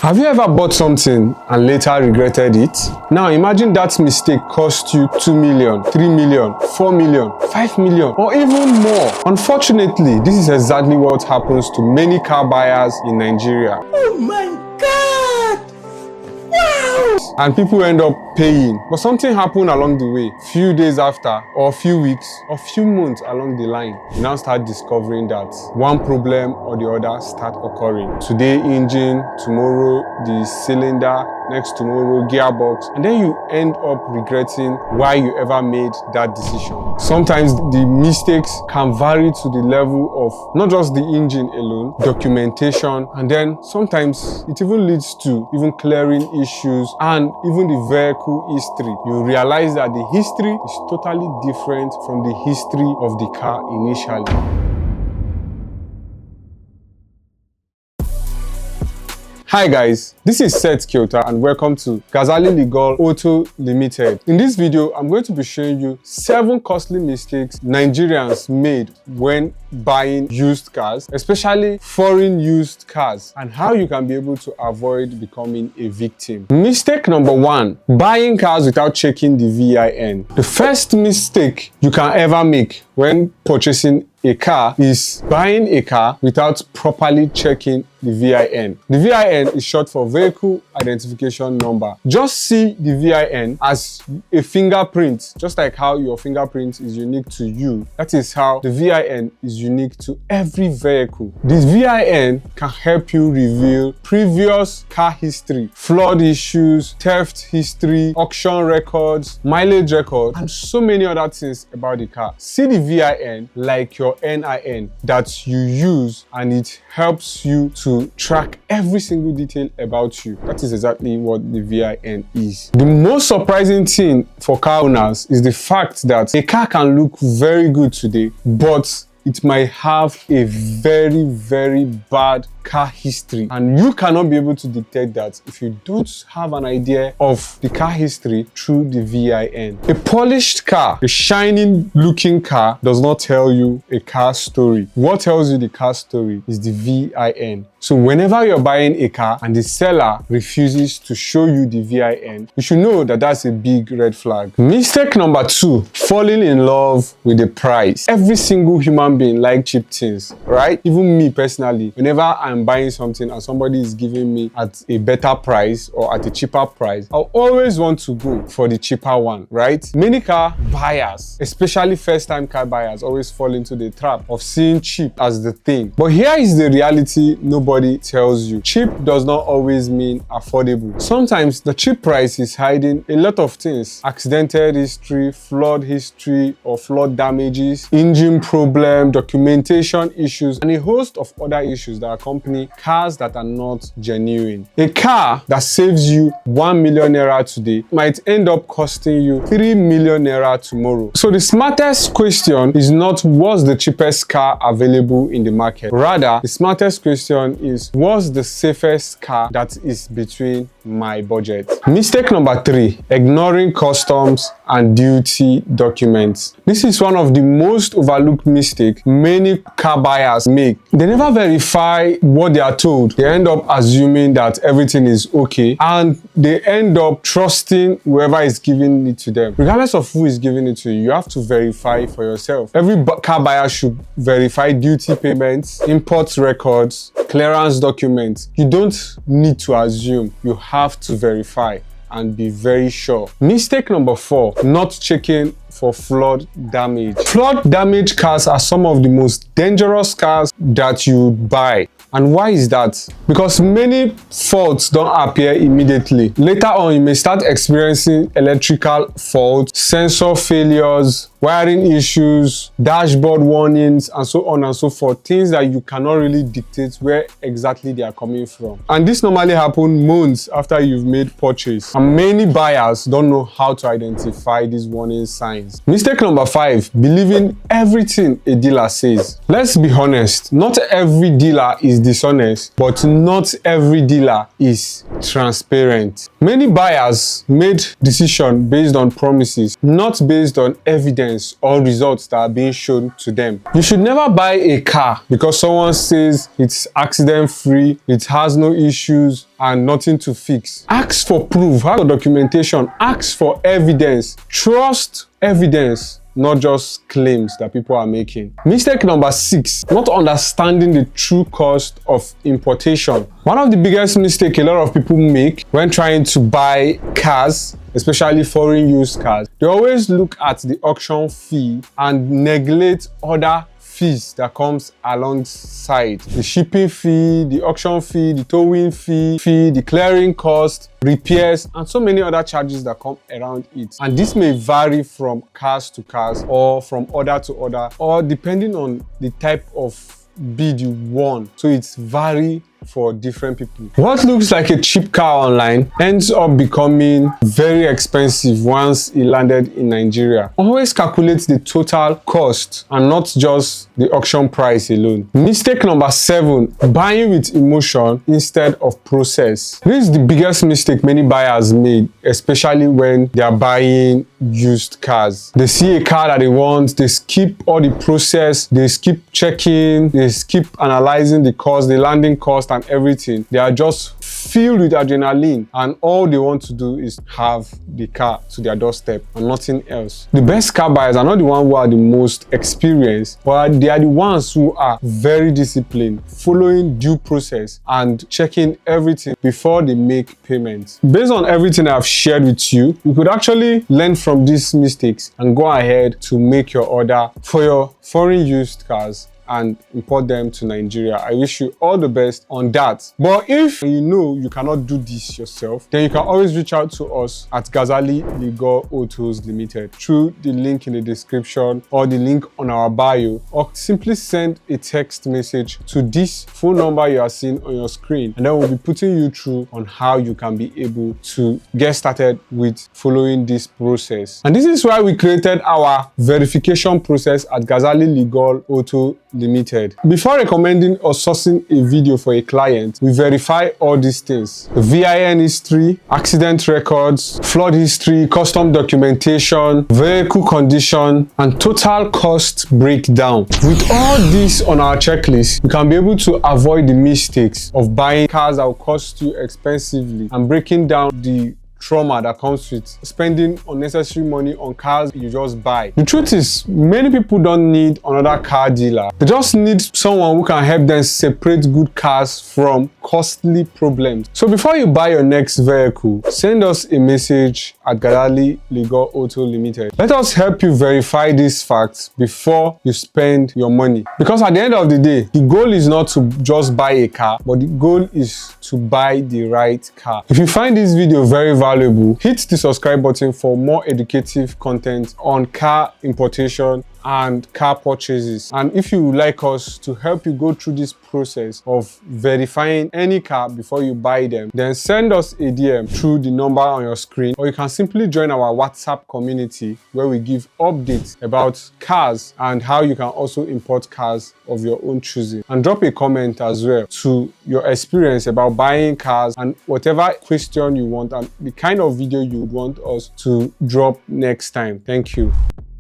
Have you ever bought something and later regretted it? Now imagine that mistake cost you 2 million, 3 million, 4 million, 5 million, or even more. Unfortunately, this is exactly what happens to many car buyers in Nigeria. Oh my God! Wow! And people end up paying, but something happened along the way. Few days after, or a few weeks, or few months along the line, you now start discovering that one problem or the other start occurring. Today engine, tomorrow the cylinder, next tomorrow gearbox, and then you end up regretting why you ever made that decision. Sometimes the mistakes can vary to the level of not just the engine alone, documentation, and then sometimes it even leads to even clearing issues and even the vehicle history. You realize that the history is totally different from the history of the car initially. Hi guys, this is Seth Kyota and welcome to Ghazali Legal Auto Limited. In this video, I'm going to be showing you 7 costly mistakes Nigerians made when buying used cars, especially foreign used cars, and how you can be able to avoid becoming a victim. Mistake number 1, buying cars without checking the VIN. The first mistake you can ever make when purchasing a car is buying a car without properly checking the VIN. The VIN is short for Vehicle Identification Number. Just see the VIN as a fingerprint, just like how your fingerprint is unique to you. That is how the VIN is unique to every vehicle. This VIN can help you reveal previous car history, flood issues, theft history, auction records, mileage record, and so many other things about the car. See the VIN like your NIN that you use, and it helps you to track every single detail about you. That is exactly what the VIN is. The most surprising thing for car owners is the fact that a car can look very good today, but it might have a very bad car history, and you cannot be able to detect that if you don't have an idea of the car history through the VIN. A polished car, a shining looking car, does not tell you a car story. What tells you the car story is the VIN. So whenever you're buying a car and the seller refuses to show you the VIN, you should know that that's a big red flag. Mistake number 2, falling in love with the price. Every single human being likes cheap things, right? Even me personally, whenever I'm buying something and somebody is giving me at a better price or at a cheaper price, I'll always want to go for the cheaper one, right? Many car buyers, especially first-time car buyers, always fall into the trap of seeing cheap as the thing. But here is the reality nobody tells you. Cheap does not always mean affordable. Sometimes the cheap price is hiding a lot of things: accidental history, flood history or flood damages, engine problem, documentation issues, and a host of other issues that accompany cars that are not genuine. A car that saves you 1 million naira today might end up costing you 3 million naira tomorrow. So the smartest question is not what's the cheapest car available in the market. Rather, the smartest question is what's the safest car that is between my budget. Mistake number 3, ignoring customs and duty documents. This is one of the most overlooked mistakes many car buyers make. They never verify what they are told. They end up assuming that everything is okay, and they end up trusting whoever is giving it to them. Regardless of who is giving it to you, you have to verify for yourself. Every car buyer should verify duty payments, import records, clearance documents. You don't need to assume, you have to verify and be very sure. Mistake number 4, not checking for flood damage. Flood damage cars are some of the most dangerous cars that you buy. And why is that? Because many faults don't appear immediately. Later on, you may start experiencing electrical faults, sensor failures, wiring issues, dashboard warnings, and so on and so forth. Things that you cannot really dictate where exactly they are coming from. And this normally happens months after you've made purchase. And many buyers don't know how to identify these warning signs. Mistake number 5, believing everything a dealer says. Let's be honest, not every dealer is dishonest, but not every dealer is transparent. Many buyers made decisions based on promises, not based on evidence evidence or results that are being shown to them. You should never buy a car because someone says it's accident free, it has no issues and nothing to fix. Ask for proof, ask for documentation, ask for evidence. Trust evidence, not just claims that people are making. Mistake number 6, not understanding the true cost of importation. One of the biggest mistakes a lot of people make when trying to buy cars, especially foreign used cars, they always look at the auction fee and neglect other fees that comes alongside. The shipping fee, the auction fee, the towing fee, the clearing cost, repairs, and so many other charges that come around it. And this may vary from cars to cars or from order to order, or depending on the type of bid you won. So it's vary for different people. What looks like a cheap car online ends up becoming very expensive once it landed in Nigeria. Always calculate the total cost and not just the auction price alone. Mistake number 7, buying with emotion instead of process. This is the biggest mistake many buyers made, especially when they are buying used cars. They see a car that they want, they skip all the process, they skip checking, they skip analyzing the cost, the landing cost and everything. They are just filled with adrenaline and all they want to do is have the car to their doorstep and nothing else. The best car buyers are not the ones who are the most experienced, but they are the ones who are very disciplined, following due process and checking everything before they make payments. Based on everything I've shared with you, you could actually learn from these mistakes and go ahead to make your order for your foreign used cars and import them to Nigeria. I wish you all the best on that. But if you know you cannot do this yourself, then you can always reach out to us at Ghazali Legal Autos Limited through the link in the description or the link on our bio, or simply send a text message to this phone number you are seeing on your screen, and then we'll be putting you through on how you can be able to get started with following this process. And this is why we created our verification process at Ghazali Legal Auto Limited. Before recommending or sourcing a video for a client, we verify all these things: the VIN history, accident records, flood history, custom documentation, vehicle condition, and total cost breakdown. With all this on our checklist, you can be able to avoid the mistakes of buying cars that will cost you expensively and breaking down the trauma that comes with spending unnecessary money on cars you just buy. The truth is, many people don't need another car dealer. They just need someone who can help them separate good cars from costly problems. So before you buy your next vehicle, send us a message at Ghazali Legal Auto Limited. Let us help you verify these facts before you spend your money. Because at the end of the day, the goal is not to just buy a car, but the goal is to buy the right car. If you find this video very valuable, hit the subscribe button for more educative content on car importation and car purchases. And if you would like us to help you go through this process of verifying any car before you buy them, then send us a DM through the number on your screen, or you can simply join our WhatsApp community where we give updates about cars and how you can also import cars of your own choosing. And drop a comment as well to your experience about buying cars and whatever question you want and the kind of video you would want us to drop next time. Thank you.